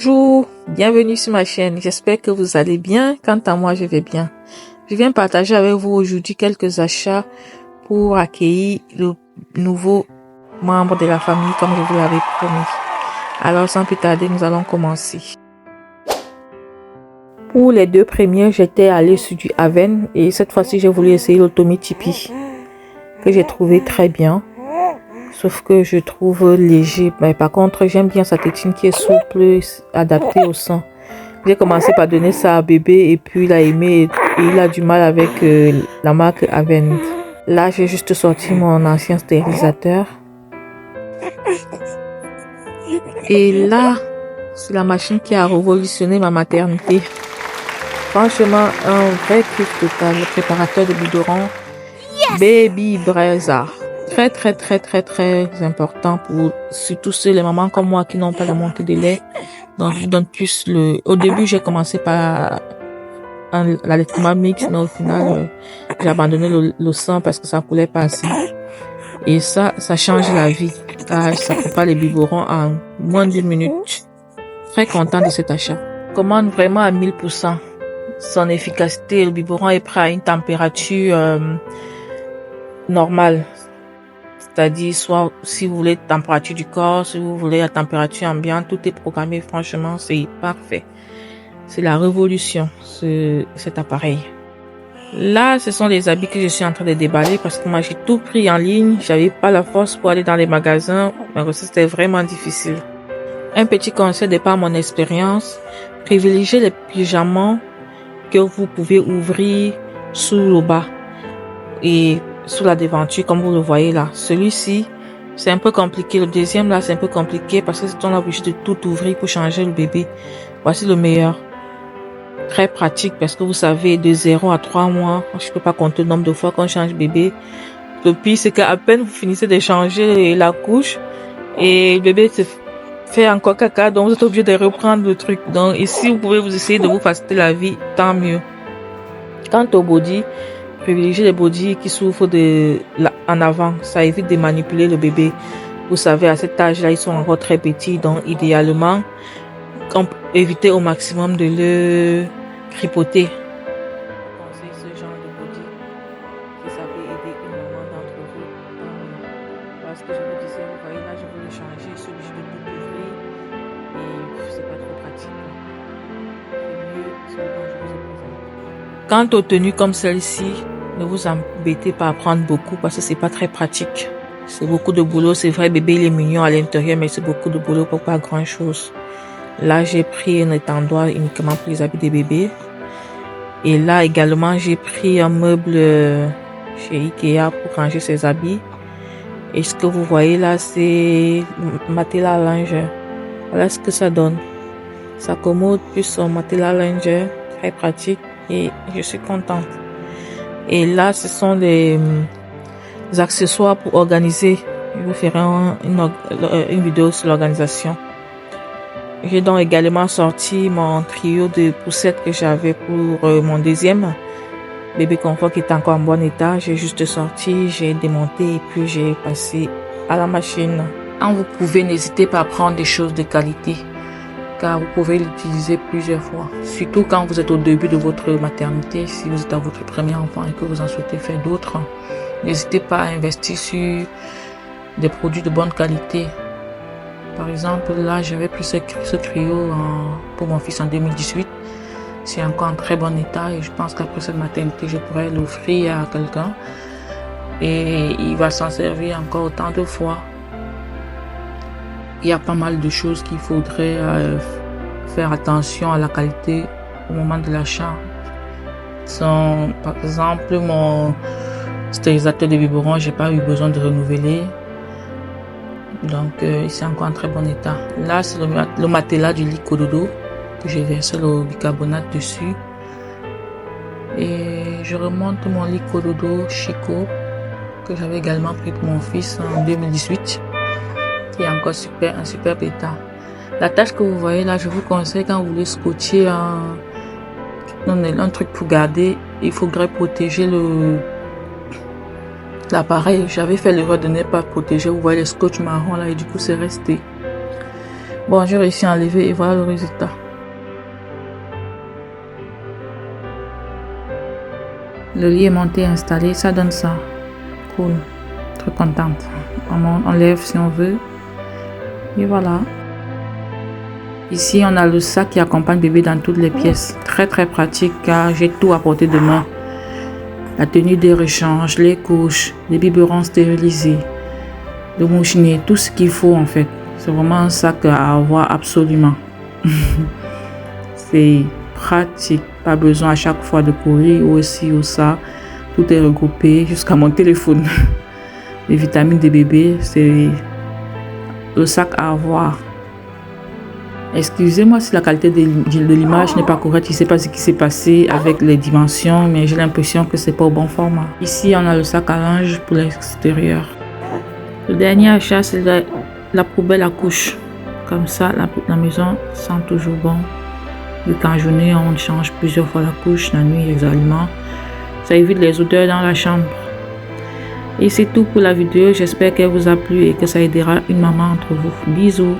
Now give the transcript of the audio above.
Bonjour, bienvenue sur ma chaîne. J'espère que vous allez bien. Quant à moi, je vais bien. Je viens partager avec vous aujourd'hui quelques achats pour accueillir le nouveau membre de la famille comme je vous l'avais promis. Alors sans plus tarder, nous allons commencer. Pour les deux premiers, j'étais allée sur du Aven et cette fois-ci, j'ai voulu essayer l'Otomi Tipeee que j'ai trouvé très bien. Sauf que je trouve léger. Mais par contre, j'aime bien sa tétine qui est souple, adaptée au sang. J'ai commencé par donner ça à bébé et puis il a aimé et il a du mal avec la marque Aven. Là, j'ai juste sorti mon ancien stérilisateur. Et là, c'est la machine qui a révolutionné ma maternité. Franchement, un vrai kiff total. Le préparateur de biberon Baby Brezza. Très important pour surtout les mamans comme moi qui n'ont pas la montée de lait. Donc, je donne plus au début, j'ai commencé par l'allaitement mixte, mais au final, j'ai abandonné le sang parce que ça coulait pas assez. Et ça change la vie. Ça prépare les biberons en moins d'1 minute. Très content de cet achat. Commande vraiment à 1000%. Son efficacité, le biberon est prêt à une température normale. C'est-à-dire, soit si vous voulez la température du corps, si vous voulez la température ambiante, tout est programmé. Franchement, c'est parfait. C'est la révolution, cet appareil. Là, ce sont les habits que je suis en train de déballer parce que moi, j'ai tout pris en ligne. J'avais pas la force pour aller dans les magasins. Mais c'était vraiment difficile. Un petit conseil de par mon expérience, privilégiez les pyjamas que vous pouvez ouvrir sous le bas et sous la devanture comme vous le voyez là. Celui-ci, c'est un peu compliqué. Le deuxième là, c'est un peu compliqué parce que c'est on est obligé de tout ouvrir pour changer le bébé. Voici le meilleur. Très pratique parce que vous savez, de 0 à 3 mois, je peux pas compter le nombre de fois qu'on change bébé. Le pire, c'est qu'à peine vous finissez de changer la couche et le bébé se fait encore caca, donc vous êtes obligé de reprendre le truc. Donc ici, vous pouvez vous essayer de vous faciliter la vie, tant mieux. Quant au body, privilégiez les body qui s'ouvrent en avant. Ça évite de manipuler le bébé. Vous savez, à cet âge-là, ils sont encore très petits. Donc, idéalement, évitez au maximum de le tripoter. Conseille ce genre de body. Si ça peut aider une maman d'entre vous. Parce que je vous disais, vous voyez là, je veux le changer. Je suis obligé de tout ouvrir. Et c'est pas trop pratique. C'est mieux ce dont je vous ai présenté. Quant aux tenues comme celle-ci, ne vous embêtez pas à prendre beaucoup parce que c'est pas très pratique. C'est beaucoup de boulot. C'est vrai, bébé il est mignon à l'intérieur, mais c'est beaucoup de boulot pour pas grand chose. Là, j'ai pris un étendoir uniquement pour les habits des bébés. Et là également, j'ai pris un meuble chez Ikea pour ranger ses habits. Et ce que vous voyez là, c'est matelas à linge. Voilà ce que ça donne. Sa commode plus son matelas à linge, très pratique. Et je suis contente. Et là, ce sont les accessoires pour organiser. Je vous ferai une vidéo sur l'organisation. J'ai donc également sorti mon trio de poussettes que j'avais pour mon deuxième bébé confort qui est encore en bon état. J'ai juste sorti, j'ai démonté et puis j'ai passé à la machine. Quand vous pouvez, n'hésitez pas à prendre des choses de qualité car vous pouvez l'utiliser plusieurs fois. Surtout quand vous êtes au début de votre maternité, si vous êtes à votre premier enfant et que vous en souhaitez faire d'autres, n'hésitez pas à investir sur des produits de bonne qualité. Par exemple, là, j'avais pris ce trio pour mon fils en 2018. C'est encore en très bon état et je pense qu'après cette maternité, je pourrais l'offrir à quelqu'un et il va s'en servir encore autant de fois. Il y a pas mal de choses qu'il faudrait faire attention à la qualité au moment de l'achat. Par exemple, mon stérilisateur de biberon, j'ai pas eu besoin de renouveler. Donc, c'est encore en très bon état. Là, c'est le matelas du lit Cododo que j'ai versé le bicarbonate dessus. Et je remonte mon lit Cododo Chico que j'avais également pris pour mon fils en 2018. Qui est encore un super état. La tâche que vous voyez là, je vous conseille quand vous voulez scotcher un truc pour garder, il faudrait protéger l'appareil. J'avais fait l'erreur de ne pas protéger. Vous voyez le scotch marron là et du coup c'est resté. Bon, j'ai réussi à enlever et voilà le résultat. Le lit est monté, installé, ça donne ça. Cool. Très contente. On enlève si on veut. Et voilà. Ici, on a le sac qui accompagne bébé dans toutes les pièces. Très très pratique car j'ai tout à portée de main. La tenue des rechanges, les couches, les biberons stérilisés, le mouchinier, tout ce qu'il faut en fait. C'est vraiment un sac à avoir absolument. C'est pratique. Pas besoin à chaque fois de courir ou aussi ou ça. Tout est regroupé jusqu'à mon téléphone. Les vitamines des bébés, c'est le sac à avoir. Excusez-moi si la qualité de l'image n'est pas correcte. Je ne sais pas ce qui s'est passé avec les dimensions, mais j'ai l'impression que c'est pas au bon format. Ici, on a le sac à linge pour l'extérieur. Le dernier achat, c'est la poubelle à couche. Comme ça, la maison sent toujours bon. Vu qu'en journée, on change plusieurs fois la couche, la nuit également. Ça évite les odeurs dans la chambre. Et c'est tout pour la vidéo. J'espère qu'elle vous a plu et que ça aidera une maman entre vous. Bisous.